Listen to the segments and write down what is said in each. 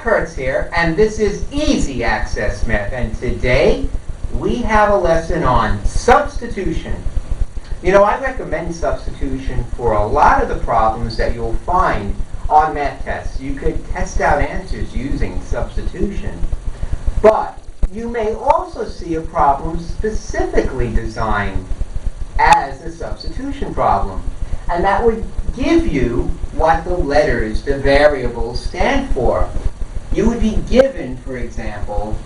Kurtz here, and this is Easy Access Math. And today we have a lesson on substitution. You know, I recommend substitution for a lot of the problems that you'll find on math tests. You could test out answers using substitution. But you may also see a problem specifically designed as a substitution problem. And that would give you what the letters, the variables, stand for. You would be given, for example,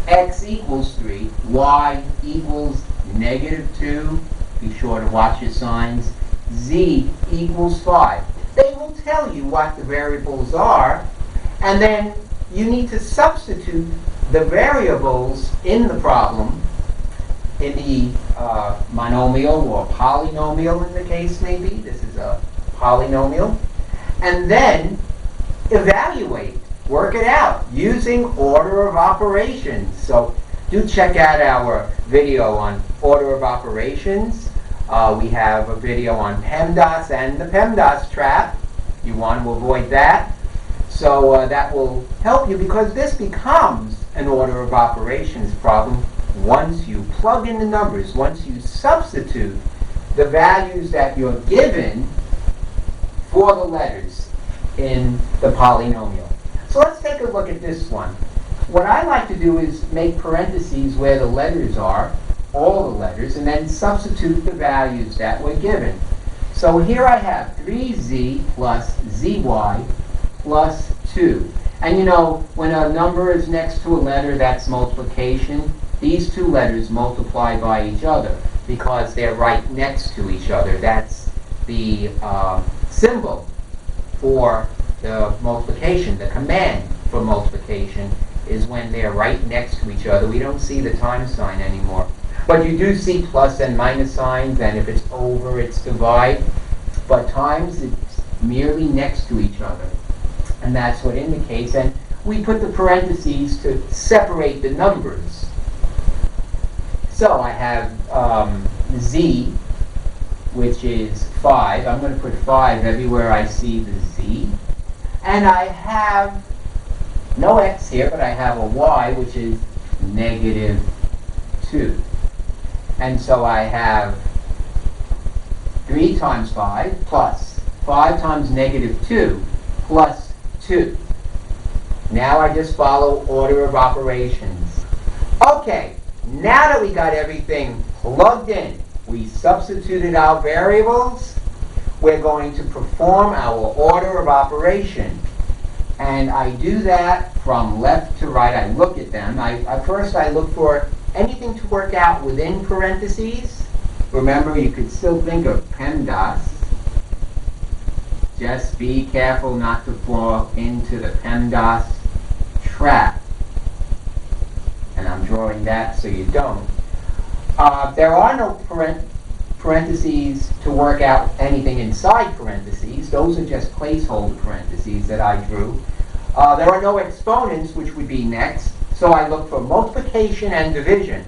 x equals 3, y equals -2. Be sure to watch your signs. Z equals 5. They will tell you what the variables are, and then you need to substitute the variables in the problem in the monomial or polynomial in the case may be. This is a polynomial. And then evaluate, work it out using order of operations. So do check out our video on order of operations. We have a video on PEMDAS and the PEMDAS trap. You want to avoid that. So that will help you, because this becomes an order of operations problem once you plug in the numbers, once you substitute the values that you're given for the letters in the polynomial. So let's take a look at this one. What I like to do is make parentheses where the letters are, all the letters, and then substitute the values that were given. So here I have 3z plus zy plus 2. And you know, when a number is next to a letter, that's multiplication. These two letters multiply by each other because they're right next to each other. That's the symbol for the multiplication. The command for multiplication is when they're right next to each other. We don't see the times sign anymore. But you do see plus and minus signs, and if it's over, it's divide. But times, it's merely next to each other. And that's what indicates. And we put the parentheses to separate the numbers. So I have z, which is 5. I'm going to put 5 everywhere I see the z. And I have no x here, but I have a y, which is -2. And so I have 3 times 5 plus 5 times -2 plus 2. Now I just follow order of operations. Okay. Now that we got everything plugged in, we substituted our variables, we're going to perform our order of operation. And I do that from left to right. I look at them. First I look for anything to work out within parentheses. Remember, you could still think of PEMDAS. Just be careful not to fall into the PEMDAS trap. And I'm drawing that so you don't. There are no parentheses to work out anything inside parentheses. Those are just placeholder parentheses that I drew. There are no exponents, which would be next. So I look for multiplication and division.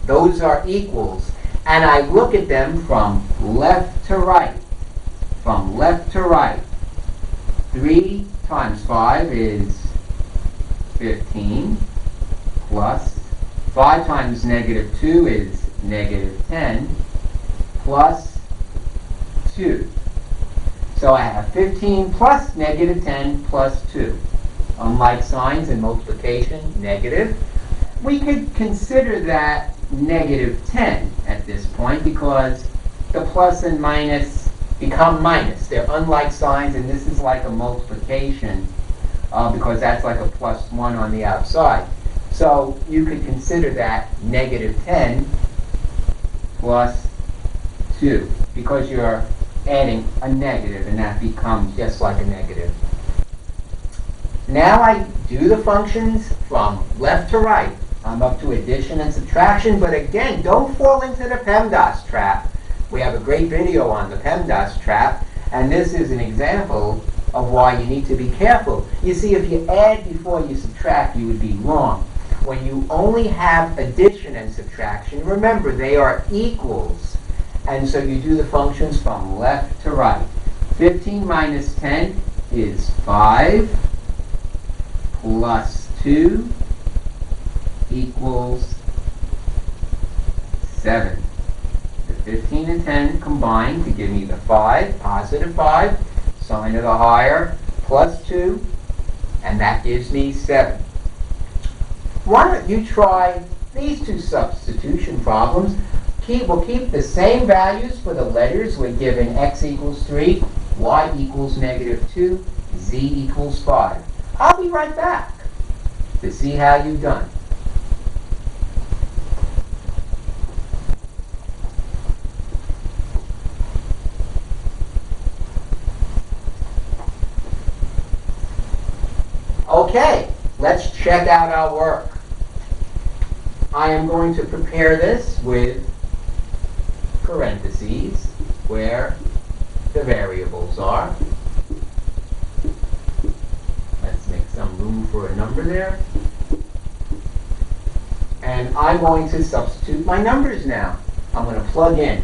Those are equals. And I look at them from left to right. From left to right. 3 times 5 is 15. Plus 5 times -2 is -10 plus 2. So I have 15 plus -10 plus 2. Unlike signs in multiplication, negative. We could consider that -10 at this point because the plus and minus become minus. They're unlike signs, and this is like a multiplication because that's like a +1 on the outside. So you could consider that -10 plus 2 because you're adding a negative, and that becomes just like a negative. Now I do the functions from left to right. I'm up to addition and subtraction, but again, don't fall into the PEMDAS trap. We have a great video on the PEMDAS trap, and this is an example of why you need to be careful. You see, if you add before you subtract, you would be wrong. When you only have addition and subtraction, remember they are equals. And so you do the functions from left to right. 15 minus 10 is 5 plus 2 equals 7. The 15 and 10 combine to give me the 5, positive 5, sign of the higher, plus 2, and that gives me 7. Why don't you try these two substitution problems? We'll keep the same values for the letters. We're given x equals 3, y equals negative 2, z equals 5. I'll be right back to see how you've done. Okay, let's check out our work. I am going to prepare this with parentheses where the variables are. Let's make some room for a number there. And I'm going to substitute my numbers now. I'm going to plug in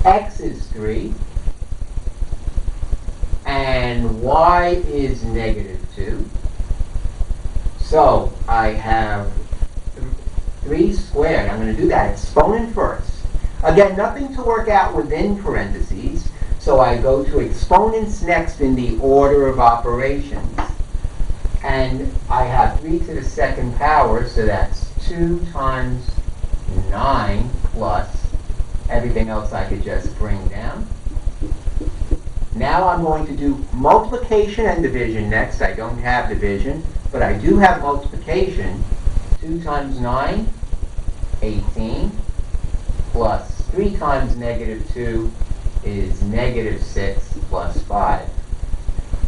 x is 3 and y is negative 2. So I have 3 squared. I'm going to do that exponent first. Again, nothing to work out within parentheses, so I go to exponents next in the order of operations. And I have 3 to the second power, so that's 2 times 9 plus everything else I could just bring down. Now I'm going to do multiplication and division next. I don't have division, but I do have multiplication. 2 times 9, 18, plus 3 times negative 2 is negative 6 plus 5,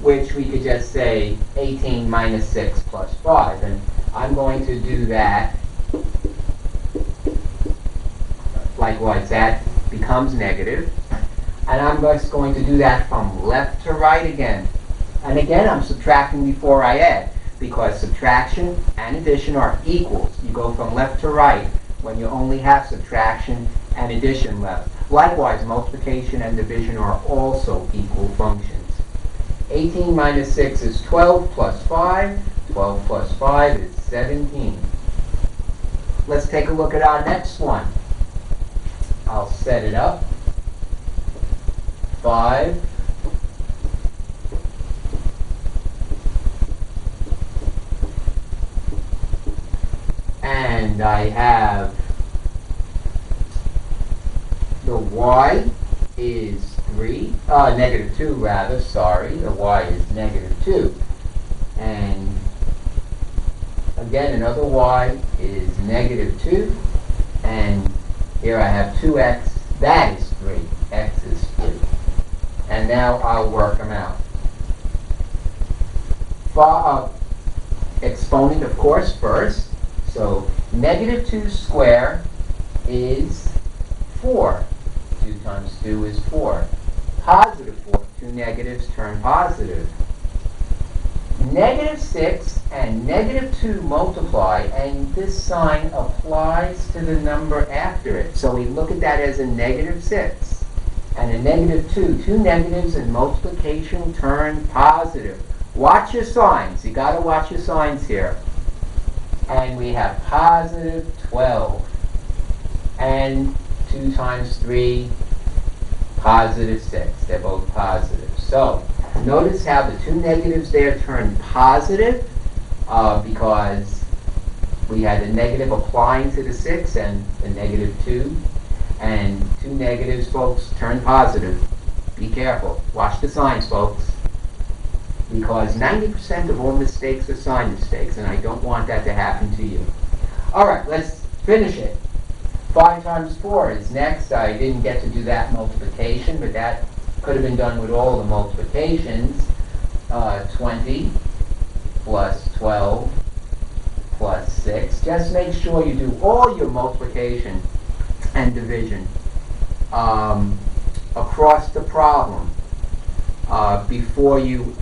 which we could just say 18 minus 6 plus 5. And I'm going to do that. Likewise, that becomes negative. And I'm just going to do that from left to right again. And again, I'm subtracting before I add, because subtraction and addition are equals. You go from left to right when you only have subtraction and addition left. Likewise, multiplication and division are also equal functions. 18 minus 6 is 12 plus 5. 12 plus 5 is 17. Let's take a look at our next one. I'll set it up. 5 and I have the y is 3, negative 2 rather, sorry, the y is negative 2. And again, another y is negative 2. And here I have 2x, that is 3, x is 3. And now I'll work them out. Exponent, of course, first. So negative 2 squared is 4. 2 times 2 is 4. Positive 4. 2 negatives turn positive. Negative 6 and negative 2 multiply, and this sign applies to the number after it. So we look at that as a negative 6 and a negative 2. 2 negatives in multiplication turn positive. Watch your signs. You got to watch your signs here. And we have positive 12. And 2 times 3, positive 6. They're both positive. So notice how the 2 negatives there turn positive because we had the negative applying to the 6 and the negative 2. And 2 negatives, folks, turn positive. Be careful. Watch the signs, folks. Because 90% of all mistakes are sign mistakes, and I don't want that to happen to you. All right, let's finish it. 5 times 4 is next. I didn't get to do that multiplication, but that could have been done with all the multiplications. 20 plus 12 plus 6. Just make sure you do all your multiplication and division across the problem before you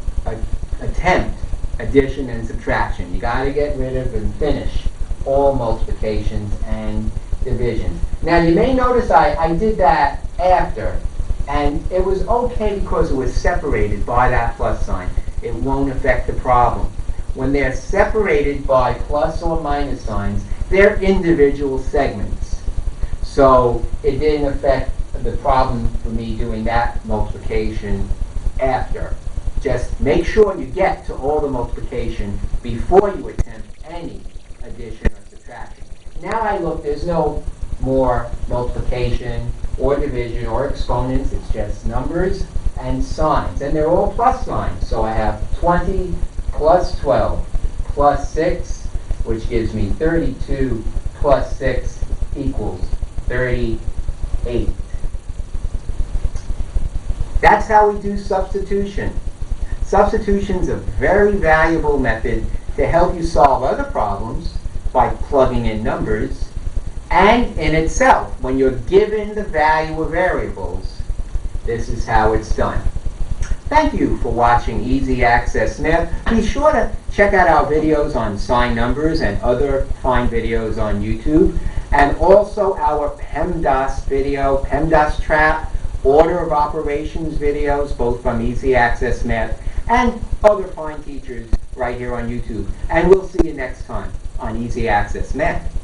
attempt addition and subtraction. You got to get rid of and finish all multiplications and divisions. Now you may notice I did that after, and it was okay because it was separated by that plus sign. It won't affect the problem. when they're separated by plus or minus signs, they're individual segments. So it didn't affect the problem for me doing that multiplication after. Just make sure you get to all the multiplication before you attempt any addition or subtraction. Now I look, there's no more multiplication or division or exponents. It's just numbers and signs. And they're all plus signs. So I have 20 plus 12 plus 6, which gives me 32 plus 6 equals 38. That's how we do substitution. Substitution is a very valuable method to help you solve other problems by plugging in numbers, and in itself, when you're given the value of variables, this is how it's done. Thank you for watching Easy Access Math. Be sure to check out our videos on sign numbers and other fine videos on YouTube, and also our PEMDAS video, PEMDAS trap, order of operations videos, both from Easy Access Math and other fine teachers right here on YouTube. And we'll see you next time on Easy Access Math.